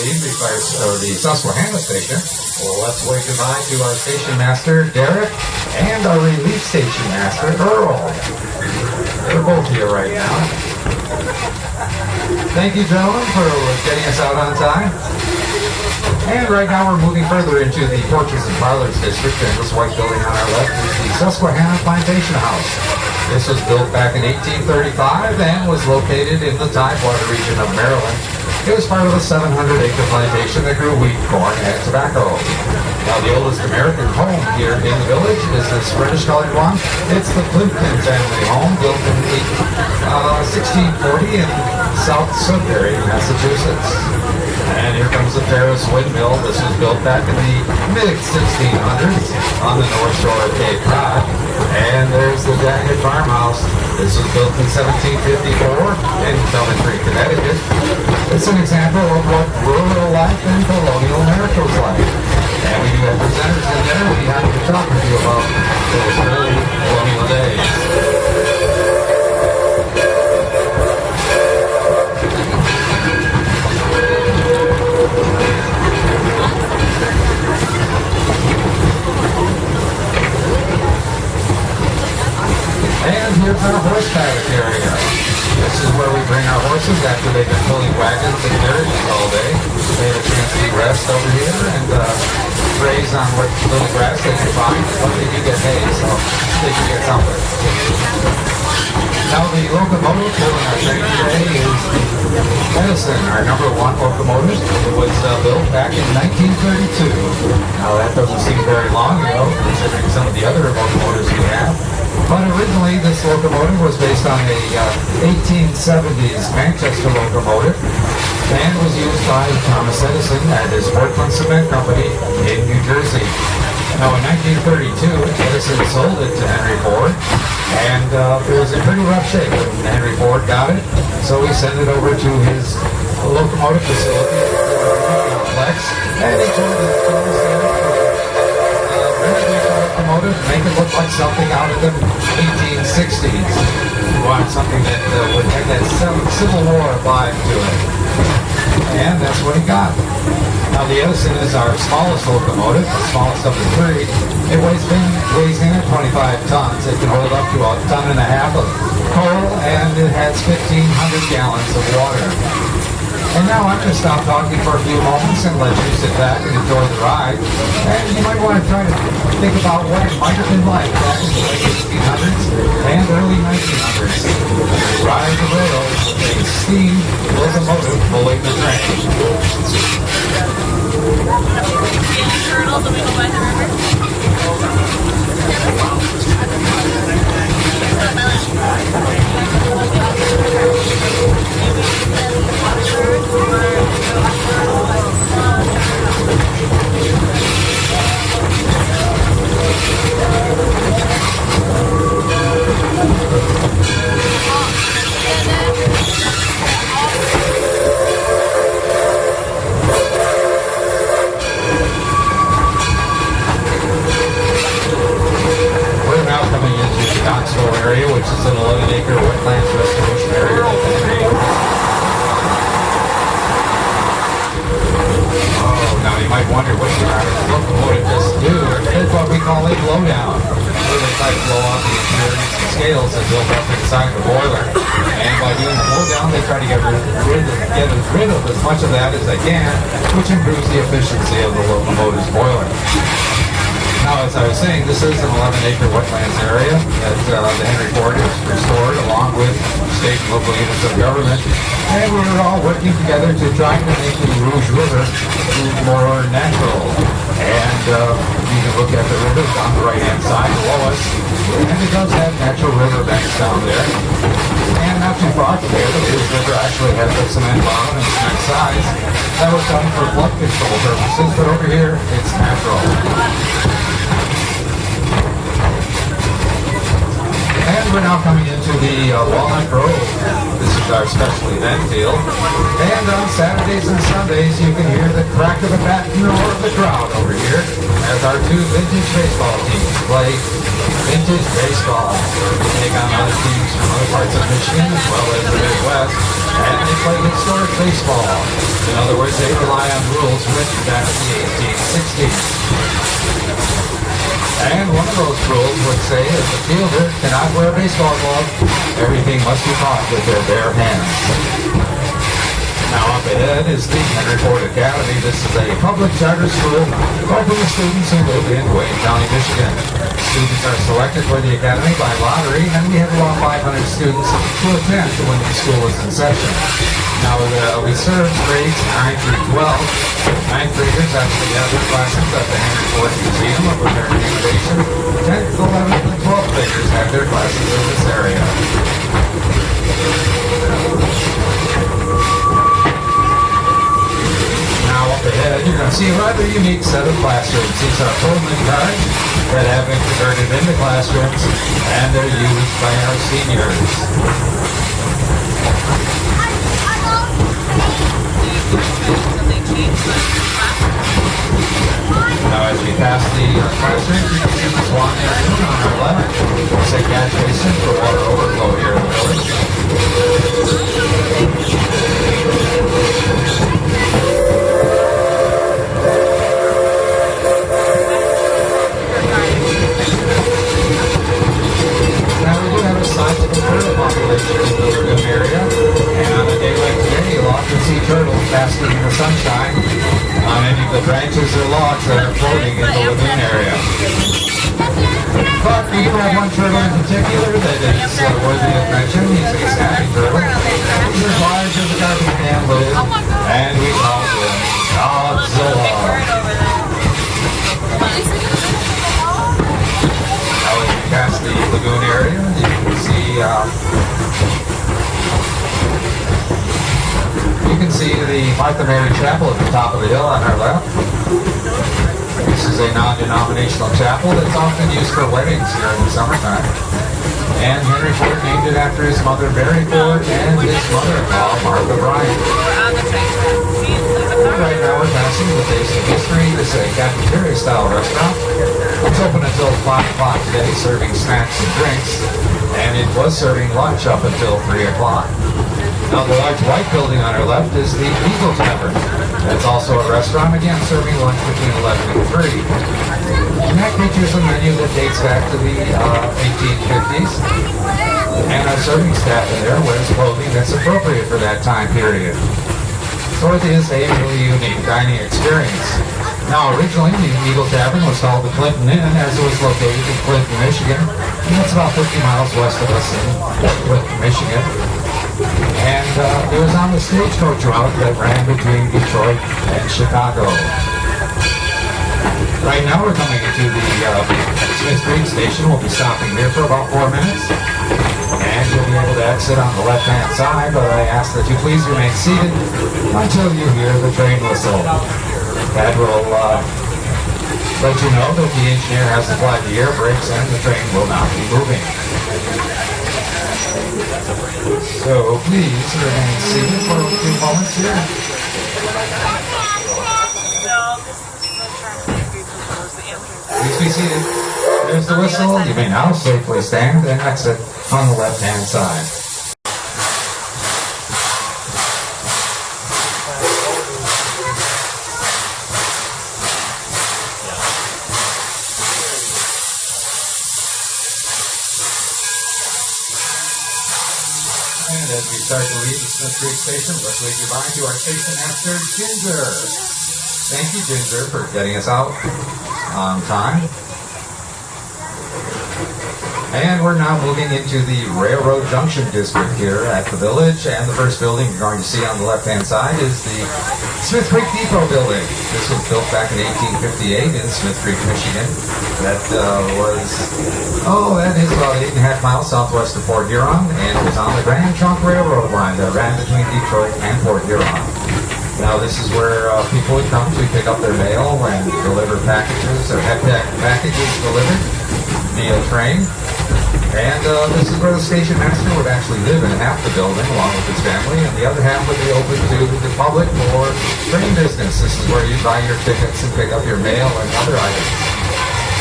the Susquehanna station. Well, let's wave goodbye to our station master, Derek, and our relief station master, Earl. They're both here right now. Thank you, gentlemen, for getting us out on time. And right now we're moving further into the Porches and Parlors district, and this white building on our left is the Susquehanna Plantation House. This was built back in 1835 and was located in the Tidewater region of Maryland. It was part of a 700-acre plantation that grew wheat, corn, and tobacco. Now, the oldest American home here in the village is this reddish-colored one. It's the Plimpton family home, built in 1640 in South Sudbury, Massachusetts. And here comes the Ferris Windmill. This was built back in the mid-1600s on the north shore of Cape Cod. And there's the Daggett Farmhouse. This was built in 1754 in Coventry, Connecticut. It's an example of what rural life in colonial America was like. And we do have presenters in there. We'll be happy to talk with you about those early colonial days. And here's our horse paddock area. This is where we bring our horses after they've been pulling wagons and carriages all day. They have a chance to rest over here and graze on what little grass they can find. But they do get hay, so they can get something. Now the locomotive pulling our train today is the Edison, our #1 locomotive. It was built back in 1932. Now that doesn't seem very long ago, considering some of the other locomotives we have. But originally, this locomotive was based on a 1870s Manchester locomotive and was used by Thomas Edison at his Portland Cement Company in New Jersey. Now, in 1932, Edison sold it to Henry Ford, and it was in pretty rough shape when Henry Ford got it, so he sent it over to his locomotive facility at the complex, and he told the locomotive, make it look like something out of the 1860s. We wanted something that would have that Civil War vibe to it. And that's what he got. Now the Edison is our smallest locomotive, the smallest of the three. It weighs in at 25 tons. It can hold up to a ton and a half of coal, and it has 1,500 gallons of water. And now I'm going to stop talking for a few moments and let you sit back and enjoy the ride. And you might want to try to think about what it might have been like back in the late 1800s and early 1900s. Ride the rails with a steam locomotive pulling the train. Turtles and we go by the river. Area, which is an 11-acre wetlands restoration area. Oh, now you might wonder what the locomotive just do. It's what we call a blowdown, where they try to blow off the exteriors and scales that build up inside the boiler. And by doing the blowdown, they try to get rid of as much of that as they can, which improves the efficiency of the locomotive's boiler. Now, as I was saying, this is an 11-acre wetlands area that the Henry Ford has restored along with state and local units of government. And we're all working together to try to make the Rouge River more natural. And you can look at the river on the right-hand side below us. And it does have natural river banks down there. And not too far from here, the Rouge River actually has a cement bottom and cement sides that was done for flood control purposes, but over here, it's natural. And we're now coming into the Walnut Room. This is our special event field. And on Saturdays and Sundays, you can hear the crack of the bat and the roar of the crowd over here as our two vintage baseball teams play vintage baseball. They take on other teams from other parts of Michigan as well as the Midwest, and they play historic baseball. In other words, they rely on rules written back in the 1860s. And one of those rules would say if the fielder cannot wear a baseball glove, everything must be caught with their bare hands. Now up ahead is the Henry Ford Academy. This is a public charter school open to students who live in Wayne County, Michigan. Students are selected for the academy by lottery, and we have about 500 students who attend when the school is in session. Now we serve grades 9 through 12. Ninth graders actually have their classes at the Henry Ford Museum of American Innovation. 10th, 11th, and 12th graders have their classes in this area. Now up ahead, you're going to see a rather unique set of classrooms. These are Pullman cars that have been converted into classrooms, and they're used by our seniors. Now as we pass the classroom, you can see the Swan area on our left. It's a catch basin for water overflow here in the village. Now we do have a sizable turtle population in the lagoon area, and on a day like today, you'll often see turtles basking in the sunshine on any of the branches or logs that are floating in the lagoon area. But we do have one turtle in particular that is worthy of mention. He's a snapping turtle. He's as large as a garbage can lid, and we call him Godzilla. Now as we pass the lagoon area, you can see the Martha Mary Chapel at the top of the hill on our left. This is a non-denominational chapel that's often used for weddings here in the summertime. And Henry Ford named it after his mother, Mary Ford, and his mother-in-law, Martha Bryant. Right now we're passing the Taste of History. This is a cafeteria-style restaurant. It's open until 5 o'clock today, serving snacks and drinks. And it was serving lunch up until 3 o'clock. Now the large white building on our left is the Eagle Tavern. That's also a restaurant, again serving lunch between 11 and 3. And that features a menu that dates back to the 1850s. And our serving staff in there wears clothing that's appropriate for that time period. So it is a really unique dining experience. Now originally the Eagle Tavern was called the Clinton Inn as it was located in Clinton, Michigan. And that's about 50 miles west of us in Clinton, Michigan. And it was on the stagecoach route that ran between Detroit and Chicago. Right now we're coming into the Smith Creek station. We'll be stopping here for about 4 minutes. And you'll be able to exit on the left-hand side, but I ask that you please remain seated until you hear the train whistle. That will let you know that the engineer has applied the air brakes and the train will not be moving. So please remain seated for a few moments here. Please be seated. There's the whistle. You may now safely stand and exit on the left-hand side. And as we start to leave the Smith Creek station, let's leave you behind to our station master, Ginger. Thank you, Ginger, for getting us out on time. And we're now moving into the Railroad Junction District here at the village. And the first building you're going to see on the left-hand side is the Smith Creek Depot building. This was built back in 1858 in Smith Creek, Michigan. That that is about 8.5 miles southwest of Fort Huron, and it was on the Grand Trunk Railroad line that ran between Detroit and Fort Huron. Now this is where people would come to pick up their mail and deliver packages, or have packages delivered via train. And this is where the station master would actually live in half the building along with his family, and the other half would be open to the public for train business. This is where you buy your tickets and pick up your mail and other items.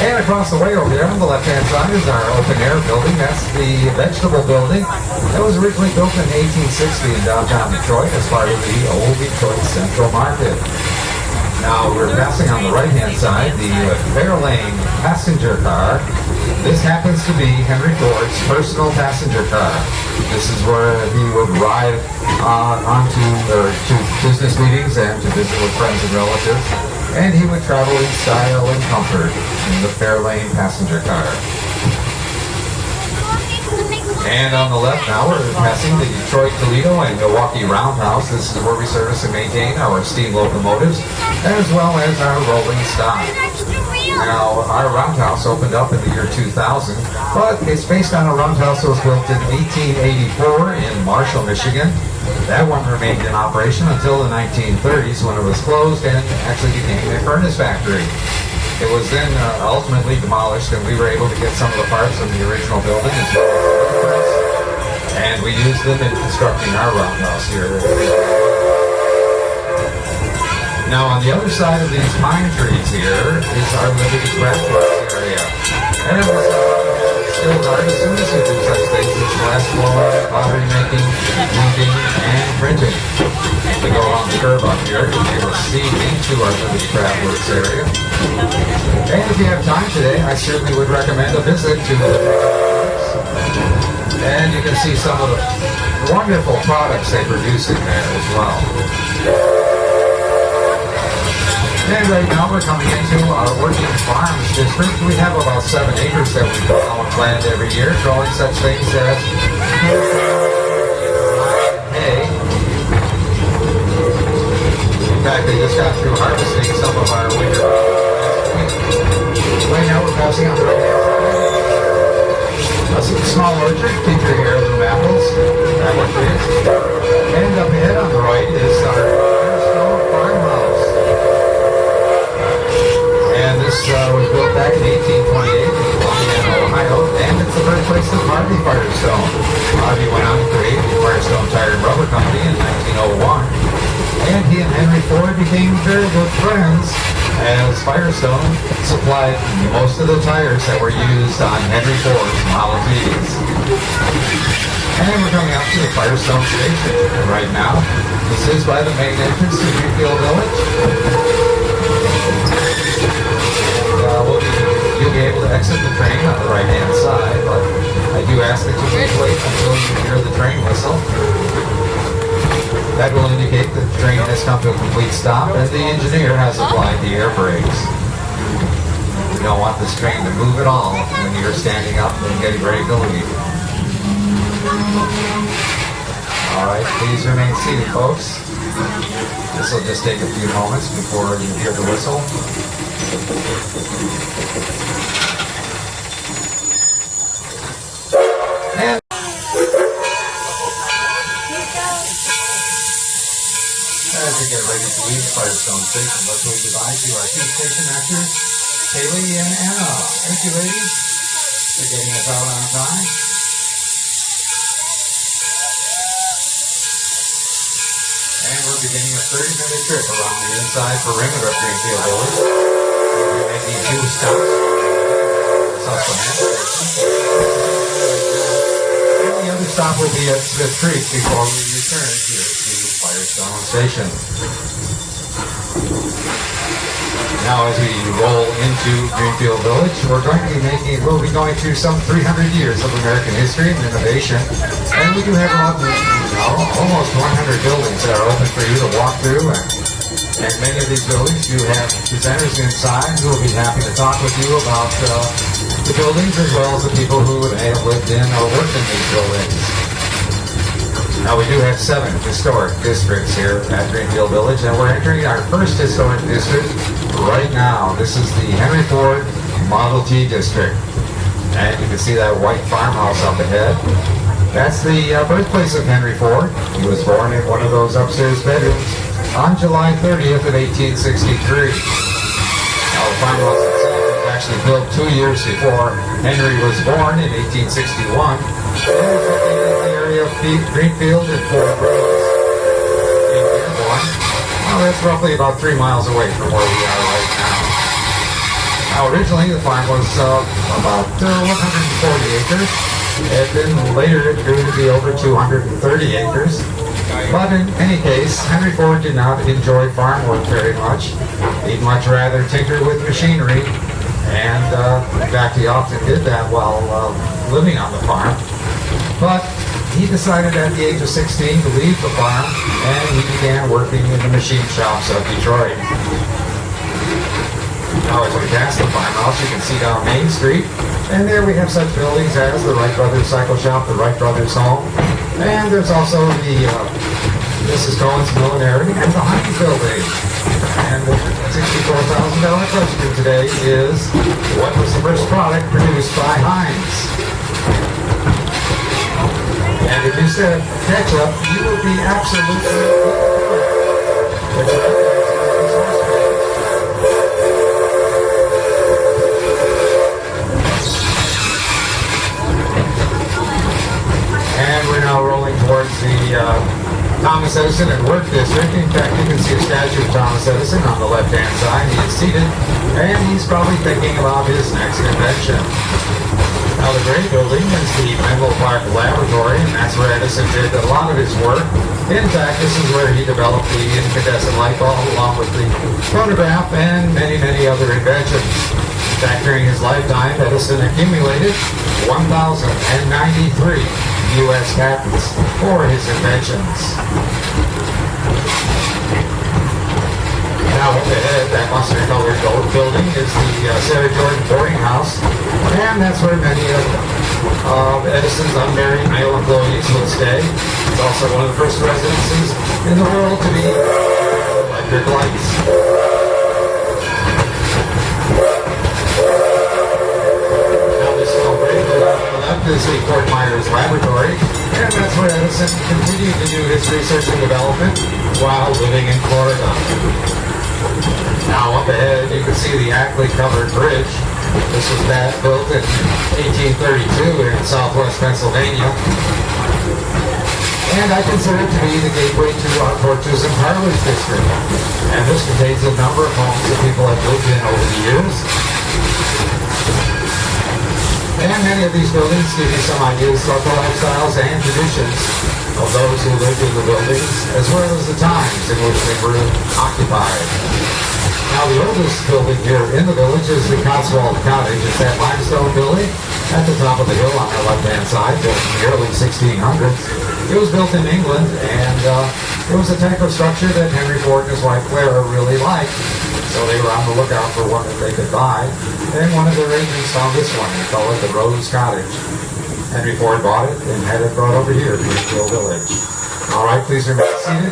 And across the way over here on the left-hand side is our open-air building. That's the vegetable building. That was originally built in 1860 in downtown Detroit as part of the old Detroit Central Market. Now we're passing on the right-hand side the Fairlane passenger car. This happens to be Henry Ford's personal passenger car. This is where he would ride to business meetings and to visit with friends and relatives. And he would travel in style and comfort in the Fairlane passenger car. And on the left now, we're passing the Detroit, Toledo, and Milwaukee Roundhouse. This is where we service and maintain our steam locomotives, as well as our rolling stock. Now, our roundhouse opened up in the year 2000, but it's based on a roundhouse that was built in 1884 in Marshall, Michigan. That one remained in operation until the 1930s when it was closed and actually became a furnace factory. It was then ultimately demolished, and we were able to get some of the parts from the original building as well as the press, and we used them in constructing our roundhouse here. Now, on the other side of these pine trees here is our Liberty Craftworks area. And this is skilled artisans who do such things as glass blowing, pottery making, weaving, and printing. We go along the curb up here to be able to see into our Liberty Craftworks area. And if you have time today, I certainly would recommend a visit to the and you can see some of the wonderful products they produce in there as well. And right now we're coming into our working farms district. We have about 7 acres that we grow and plant every year, growing such things as hay. In fact, they just got through harvesting some of our winter. Right now we're passing on the right-hand side. A small orchard, keep your heirloom apples, apple trees. And up ahead on the right is our Firestone farmhouse. And this was built back in 1828 in Walnut, Ohio, and it's the birthplace of Harvey Firestone. Harvey went on to create the Firestone Tire and Rubber Company in 1901. And he and Henry Ford became very good friends as Firestone supplied most of the tires that were used on Henry Ford's Model Ts. And we're coming up to the Firestone Station right now. This is by the main entrance to Greenfield Village. You'll be able to exit the train on the right-hand side, but I do ask that you please wait until you hear the train whistle. That will indicate that the train has come to a complete stop and the engineer has applied the air brakes. We don't want this train to move at all when you're standing up and getting ready to leave. Alright, please remain seated, folks. This will just take a few moments before you hear the whistle. And as we get ready to leave Firestone Station, let's move goodbye to our two station actors, Kaylee and Anna. Thank you, ladies, for getting us out on time. And we're beginning a 30-minute trip around the inside perimeter of Greenfield Village. We're making 2 stops. Susquehanna. And the other stop will be at Smith Creek before we return here to Firestone Station. Now, as we roll into Greenfield Village, we'll be going through some 300 years of American history and innovation, and we do have almost 100 buildings that are open for you to walk through, and many of these buildings do have presenters inside who will be happy to talk with you about the buildings as well as the people who may have lived in or worked in these buildings. Now, we do have 7 historic districts here at Greenfield Village, and we're entering our first historic district right now. This is the Henry Ford Model T district. And you can see that white farmhouse up ahead. That's the birthplace of Henry Ford. He was born in one of those upstairs bedrooms on July 30th of 1863. Now, the farmhouse itself is actually built 2 years before Henry was born in 1861. It was located in the area of Greenfield and Fort Rose in Dearborn. Well, that's roughly about 3 miles away from where we are right now. Now, originally, the farm was about 140 acres, and then later it grew to be over 230 acres. But in any case, Henry Ford did not enjoy farm work very much. He'd much rather tinker with machinery, and in fact, he often did that while living on the farm. But he decided at the age of 16 to leave the farm, and he began working in the machine shops of Detroit. Now, as we pass the farmhouse, you can see down Main Street, and there we have such buildings as the Wright Brothers Cycle Shop, the Wright Brothers Home, and there's also the Mrs. Cohen's Millinery and the Heinz Building. And the $64,000 question today is, what was the first product produced by Heinz? And if you said ketchup, you would be absolutely correct. And we're now rolling towards the Thomas Edison and Work District. In fact, you can see a statue of Thomas Edison on the left-hand side. He is seated, and he's probably thinking about his next invention. Now, the gray building is the Menlo Park Laboratory, and that's where Edison did a lot of his work. In fact, this is where he developed the incandescent light bulb, along with the phonograph and many, many other inventions. In fact, during his lifetime, Edison accumulated 1,093 U.S. patents for his inventions. Now up ahead, that mustard-colored gold building is the Sarah Jordan boarding house, and that's where many of Edison's unmarried male employees would stay. It's also one of the first residences in the world to be electric lights. Now this little break on the left is the Fort Myers Laboratory, and that's where Edison continued to do his research and development while living in Florida. Now up ahead, you can see the Ackley-covered bridge. This was built in 1832 in southwest Pennsylvania. And I consider it to be the gateway to our Torches and Parlors district. And this contains a number of homes that people have lived in over the years. And many of these buildings give you some ideas of the lifestyles and traditions of those who lived in the buildings, as well as the times in which they were occupied. Now, the oldest building here in the village is the Cotswold Cottage. It's that limestone building at the top of the hill on the left-hand side, built in the early 1600s. It was built in England, and it was a type of structure that Henry Ford and his wife Clara really liked. So they were on the lookout for one that they could buy. And one of their agents found this one. They called it the Rose Cottage. Henry Ford bought it and had it brought over here to Greenfield Village. All right, please remain seated.